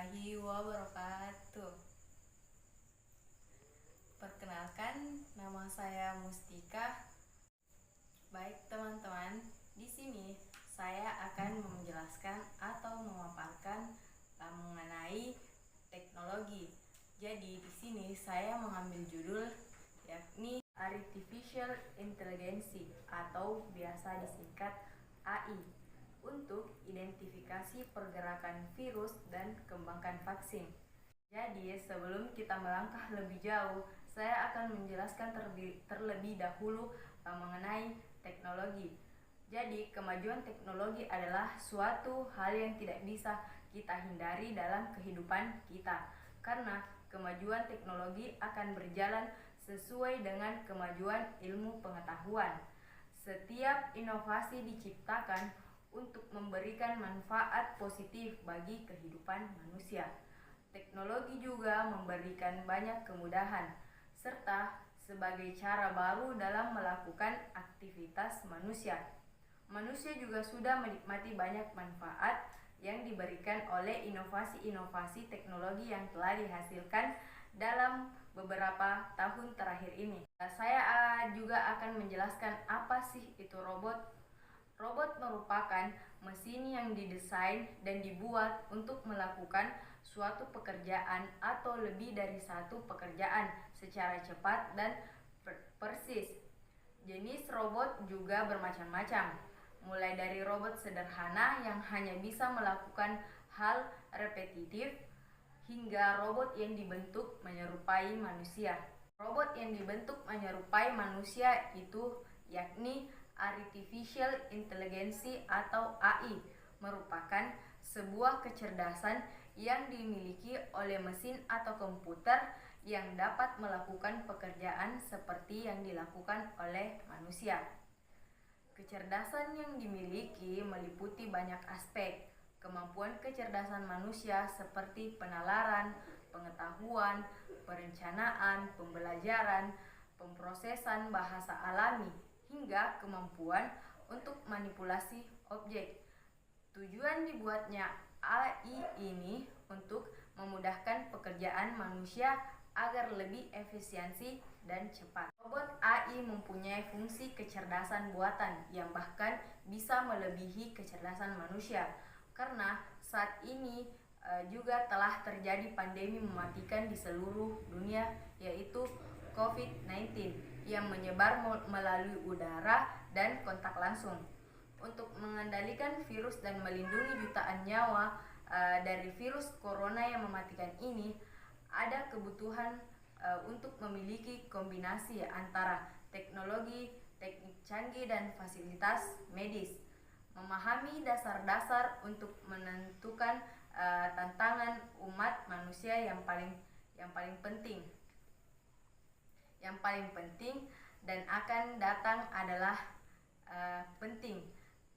warahmatullahi wabarakatuh. Perkenalkan, nama saya Mustika. Baik teman-teman, di sini saya akan menjelaskan atau memaparkan mengenai teknologi. Jadi di sini saya mengambil judul yakni Artificial Intelligence atau biasa disingkat AI, untuk identifikasi pergerakan virus dan kembangkan vaksin. Jadi sebelum kita melangkah lebih jauh, saya akan menjelaskan terlebih dahulu mengenai teknologi. Jadi kemajuan teknologi adalah suatu hal yang tidak bisa kita hindari dalam kehidupan kita, karena kemajuan teknologi akan berjalan sesuai dengan kemajuan ilmu pengetahuan. Setiap inovasi diciptakan untuk memberikan manfaat positif bagi kehidupan manusia. Teknologi juga memberikan banyak kemudahan, serta sebagai cara baru dalam melakukan aktivitas manusia. Manusia juga sudah menikmati banyak manfaat yang diberikan oleh inovasi-inovasi teknologi yang telah dihasilkan dalam beberapa tahun terakhir ini. Saya juga akan menjelaskan apa sih itu robot. Robot merupakan mesin yang didesain dan dibuat untuk melakukan suatu pekerjaan atau lebih dari satu pekerjaan secara cepat dan persis. Jenis robot juga bermacam-macam, mulai dari robot sederhana yang hanya bisa melakukan hal repetitif, hingga robot yang dibentuk menyerupai manusia. Robot yang dibentuk menyerupai manusia itu yakni Artificial Intelligence atau AI, merupakan sebuah kecerdasan yang dimiliki oleh mesin atau komputer yang dapat melakukan pekerjaan seperti yang dilakukan oleh manusia. Kecerdasan yang dimiliki meliputi banyak aspek. Kemampuan kecerdasan manusia seperti penalaran, pengetahuan, perencanaan, pembelajaran, pemrosesan bahasa alami, hingga kemampuan untuk manipulasi objek. Tujuan dibuatnya AI ini untuk memudahkan pekerjaan manusia agar lebih efisiensi dan cepat. Robot AI mempunyai fungsi kecerdasan buatan yang bahkan bisa melebihi kecerdasan manusia, karena saat ini juga telah terjadi pandemi mematikan di seluruh dunia, yaitu COVID-19 yang menyebar melalui udara dan kontak langsung. Untuk mengendalikan virus dan melindungi jutaan nyawa dari virus corona yang mematikan ini, ada kebutuhan untuk memiliki kombinasi antara teknologi, teknik canggih, dan fasilitas medis. Memahami dasar-dasar untuk menentukan tantangan umat manusia yang paling penting dan akan datang adalah penting.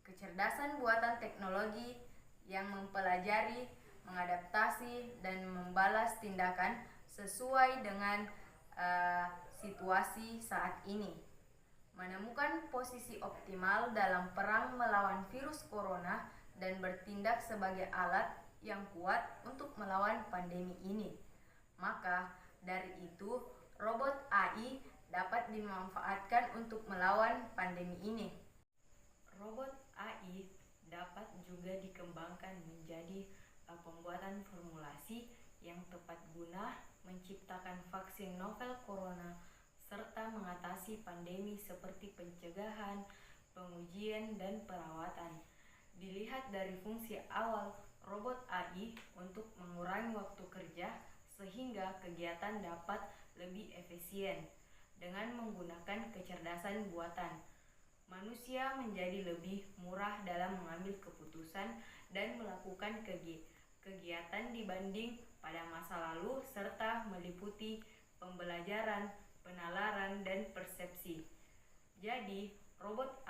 Kecerdasan buatan teknologi yang mempelajari, mengadaptasi, dan membalas tindakan sesuai dengan situasi saat ini. Menemukan posisi optimal dalam perang melawan virus corona dan bertindak sebagai alat yang kuat untuk melawan pandemi ini. Maka dari itu, robot AI dapat dimanfaatkan untuk melawan pandemi ini. Robot AI dapat juga dikembangkan menjadi pembuatan formulasi yang tepat guna menciptakan vaksin novel corona serta mengatasi pandemi seperti pencegahan, pengujian, dan perawatan. Dilihat dari fungsi awal robot AI untuk mengurangi waktu kerja sehingga kegiatan dapat lebih efisien. Dengan menggunakan kecerdasan buatan, manusia menjadi lebih murah dalam mengambil keputusan dan melakukan kegiatan dibanding pada masa lalu, serta meliputi pembelajaran, penalaran, dan persepsi. Jadi, robot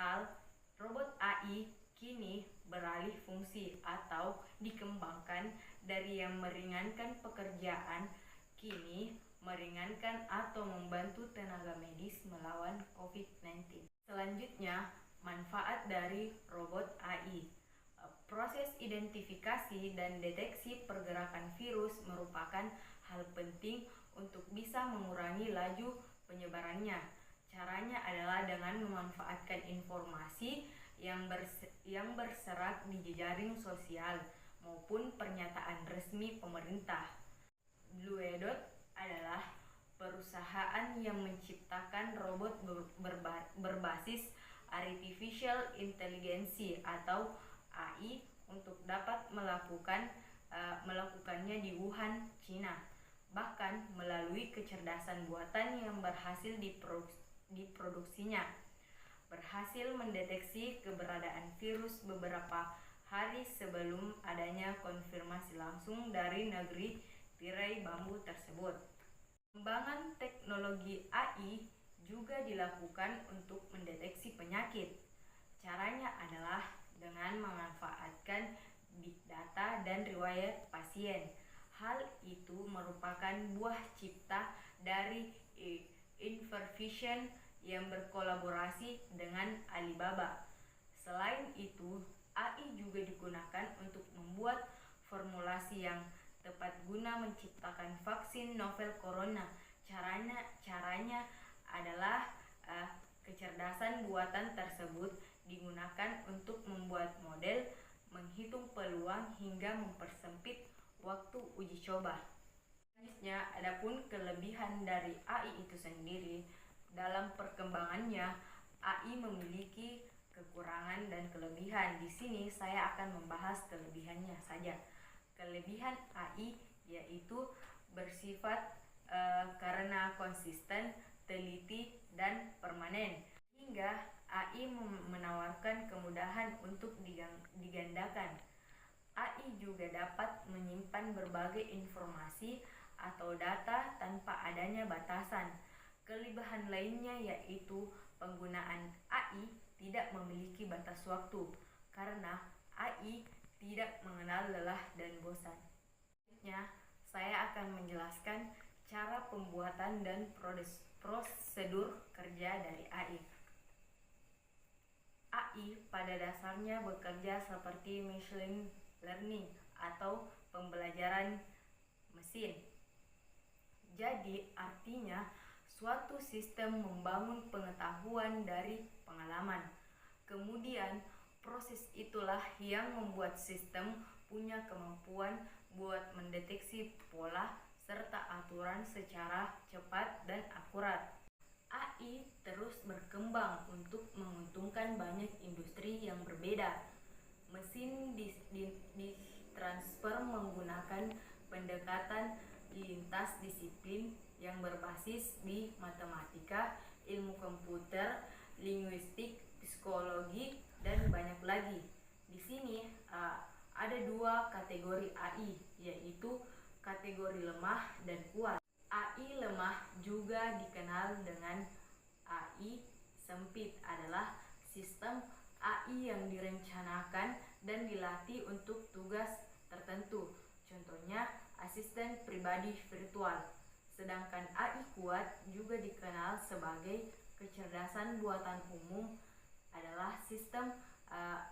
AI kini beralih fungsi atau dikembangkan dari yang meringankan pekerjaan, kini meringankan atau membantu tenaga medis melawan COVID-19. Selanjutnya, manfaat dari robot AI. Proses Identifikasi dan deteksi pergerakan virus merupakan hal penting untuk bisa mengurangi laju penyebarannya. Caranya adalah dengan memanfaatkan informasi yang berserak di jejaring sosial maupun pernyataan resmi pemerintah. Bluedot adalah perusahaan yang menciptakan robot berbasis Artificial Intelligence atau AI untuk dapat melakukannya di Wuhan, Cina. Bahkan melalui kecerdasan buatan yang berhasil diproduksinya, berhasil mendeteksi keberadaan virus beberapa hari sebelum adanya konfirmasi langsung dari negeri tirai bambu tersebut. Pengembangan teknologi AI juga dilakukan untuk mendeteksi penyakit. Caranya adalah dengan memanfaatkan big data dan riwayat pasien. Hal itu merupakan buah cipta dari Infervision yang berkolaborasi dengan Alibaba. Selain itu, AI juga digunakan untuk membuat formulasi yang tepat guna menciptakan vaksin novel corona. Caranya adalah kecerdasan buatan tersebut digunakan untuk membuat model, menghitung peluang hingga mempersempit waktu uji coba. Selanjutnya, adapun kelebihan dari AI itu sendiri. Dalam perkembangannya, AI memiliki kekurangan dan kelebihan. Di sini saya akan membahas kelebihannya saja. Kelebihan AI yaitu bersifat karena konsisten, teliti, dan permanen. Hingga AI menawarkan kemudahan untuk digandakan. AI juga dapat menyimpan berbagai informasi atau data tanpa adanya batasan. Kelebihan lainnya yaitu penggunaan AI tidak memiliki batas waktu karena AI tidak mengenal lelah dan bosan. Selanjutnya, saya akan menjelaskan cara pembuatan dan prosedur kerja dari AI. AI pada dasarnya bekerja seperti machine learning atau pembelajaran mesin. Jadi artinya suatu sistem membangun pengetahuan dari pengalaman. Kemudian proses itulah yang membuat sistem punya kemampuan buat mendeteksi pola serta aturan secara cepat dan akurat. AI terus berkembang untuk menguntungkan banyak industri yang berbeda. Mesin ditransfer menggunakan pendekatan lintas disiplin yang berbasis di matematika, ilmu komputer, linguistik, psikologi, dan banyak lagi. Di sini ada dua kategori AI, yaitu kategori lemah dan kuat. AI lemah juga dikenal dengan AI sempit adalah sistem AI yang direncanakan dan dilatih untuk tugas tertentu. Contohnya asisten pribadi virtual. Sedangkan AI kuat juga dikenal sebagai kecerdasan buatan umum adalah sistem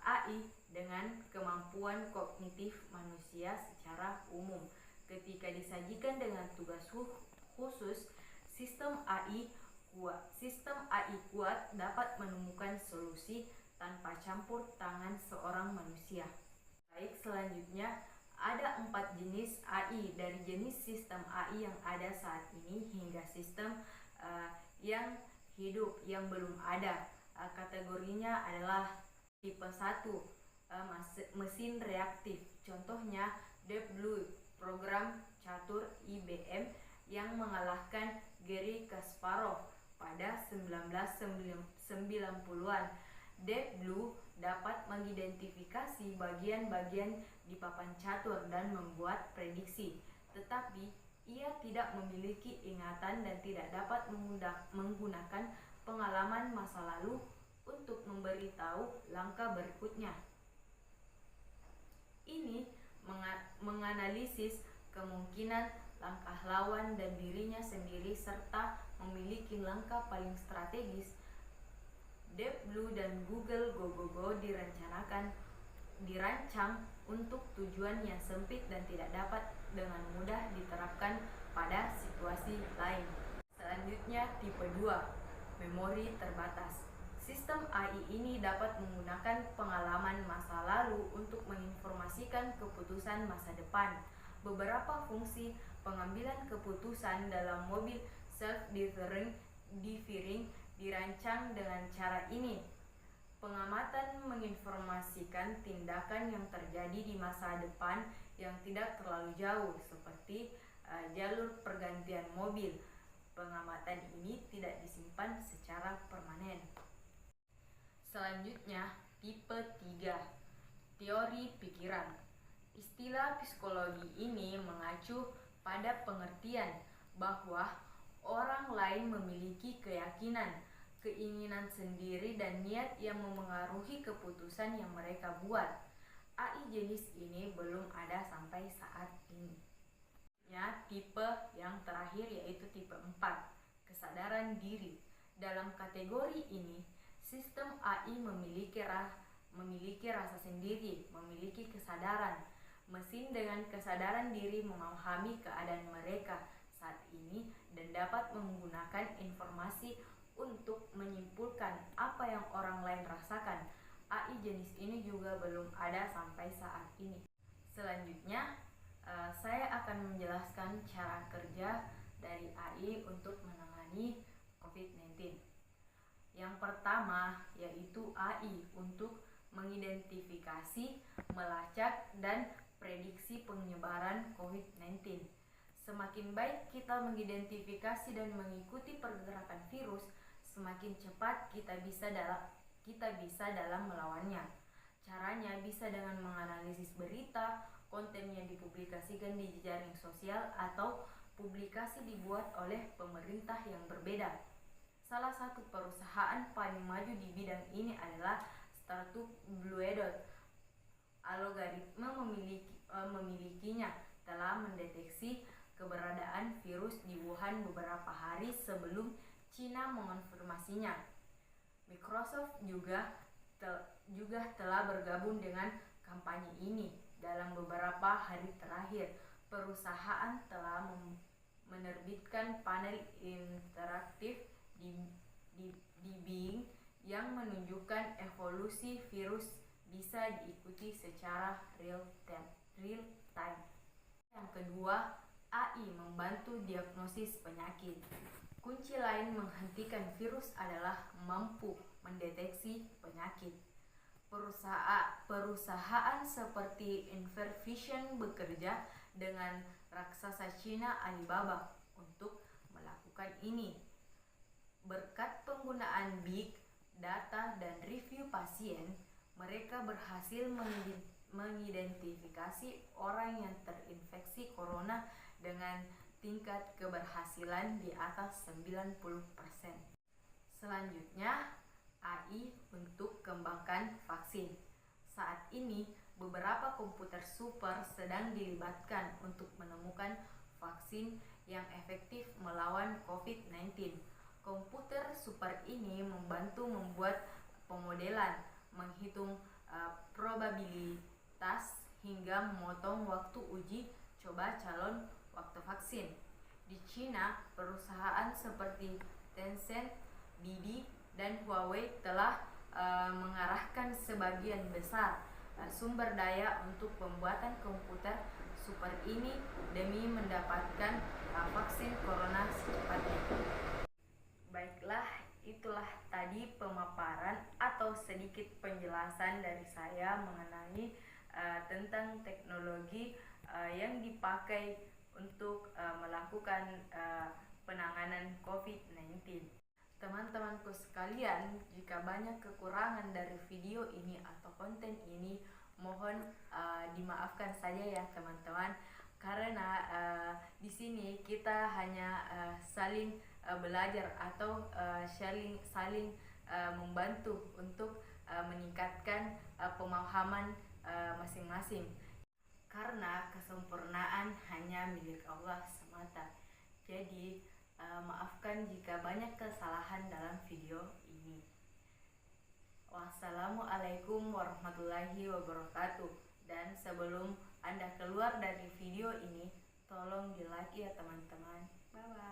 AI dengan kemampuan kognitif manusia secara umum. Ketika disajikan dengan tugas khusus, sistem AI kuat dapat menemukan solusi tanpa campur tangan seorang manusia. Baik, selanjutnya ada 4 jenis AI, dari jenis sistem AI yang ada saat ini hingga sistem yang hidup yang belum ada. Kategorinya adalah tipe 1, mesin reaktif. Contohnya Deep Blue, program catur IBM yang mengalahkan Garry Kasparov pada 1990-an. Deep Blue dapat mengidentifikasi bagian-bagian di papan catur dan membuat prediksi, tetapi ia tidak memiliki ingatan dan tidak dapat menggunakan pengalaman masa lalu untuk memberitahu langkah berikutnya. Ini menganalisis kemungkinan langkah lawan dan dirinya sendiri serta memiliki langkah paling strategis. Deep Blue dan Google Go direncanakan dirancang untuk tujuan yang sempit dan tidak dapat dengan mudah diterapkan pada situasi lain. Selanjutnya, tipe 2, memori terbatas. Sistem AI ini dapat menggunakan pengalaman masa lalu untuk menginformasikan keputusan masa depan. Beberapa fungsi pengambilan keputusan dalam mobil self-driving dirancang dengan cara ini. Pengamatan menginformasikan tindakan yang terjadi di masa depan yang tidak terlalu jauh, seperti jalur pergantian mobil. Pengamatan ini tidak disimpan secara permanen. Selanjutnya, tipe 3, teori pikiran. Istilah psikologi ini mengacu pada pengertian bahwa orang lain memiliki keyakinan, keinginan sendiri, dan niat yang memengaruhi keputusan yang mereka buat. AI jenis ini belum ada sampai saat ini. Tipe yang terakhir yaitu tipe 4, kesadaran diri. Dalam kategori ini, sistem AI memiliki rasa sendiri, memiliki kesadaran. Mesin dengan kesadaran diri memahami keadaan mereka saat ini dan dapat menggunakan informasi untuk menyimpulkan apa yang orang lain rasakan. AI jenis ini juga belum ada sampai saat ini. Selanjutnya, saya akan menjelaskan cara kerja dari AI untuk menangani COVID-19. Yang pertama yaitu AI untuk mengidentifikasi, melacak, dan prediksi penyebaran COVID-19. Semakin baik kita mengidentifikasi dan mengikuti pergerakan virus, semakin cepat kita bisa dalam melawannya. Caranya bisa dengan menganalisis berita, konten yang dipublikasikan di jejaring sosial, atau publikasi dibuat oleh pemerintah yang berbeda. Salah satu perusahaan paling maju di bidang ini adalah startup Bluedot. Algoritma memilikinya telah mendeteksi keberadaan virus di Wuhan beberapa hari sebelum Cina mengonfirmasinya. Microsoft juga telah bergabung dengan kampanye ini. Dalam beberapa hari terakhir, perusahaan telah menerbitkan panel interaktif di Bing yang menunjukkan evolusi virus bisa diikuti secara real time. Yang kedua, AI membantu diagnosis penyakit. Kunci lain menghentikan virus adalah mampu mendeteksi penyakit. Perusahaan seperti Invervision bekerja dengan raksasa Cina Alibaba untuk melakukan ini. Berkat penggunaan big data dan review pasien, mereka berhasil mengidentifikasi orang yang terinfeksi corona dengan tingkat keberhasilan di atas 90%. Selanjutnya, AI untuk kembangkan vaksin. Saat ini, beberapa komputer super sedang dilibatkan untuk menemukan vaksin yang efektif melawan COVID-19. Komputer super ini membantu membuat pemodelan, menghitung probabilitas, hingga memotong waktu uji coba calon waktu vaksin. Di Cina, perusahaan seperti Tencent, Didi, dan Huawei telah mengarahkan sebagian besar sumber daya untuk pembuatan komputer super ini demi mendapatkan vaksin corona secepatnya. Baiklah, itulah tadi pemaparan atau sedikit penjelasan dari saya mengenai tentang teknologi yang dipakai untuk melakukan penanganan COVID-19. Teman-temanku sekalian, jika banyak kekurangan dari video ini atau konten ini, mohon dimaafkan saja ya teman-teman, karena di sini kita hanya saling belajar atau saling membantu untuk meningkatkan pemahaman masing-masing, karena kesempurnaan hanya milik Allah semata. Jadi maafkan jika banyak kesalahan dalam video ini. Wassalamualaikum warahmatullahi wabarakatuh. Dan sebelum Anda keluar dari video ini, tolong di like ya teman-teman. Bye bye.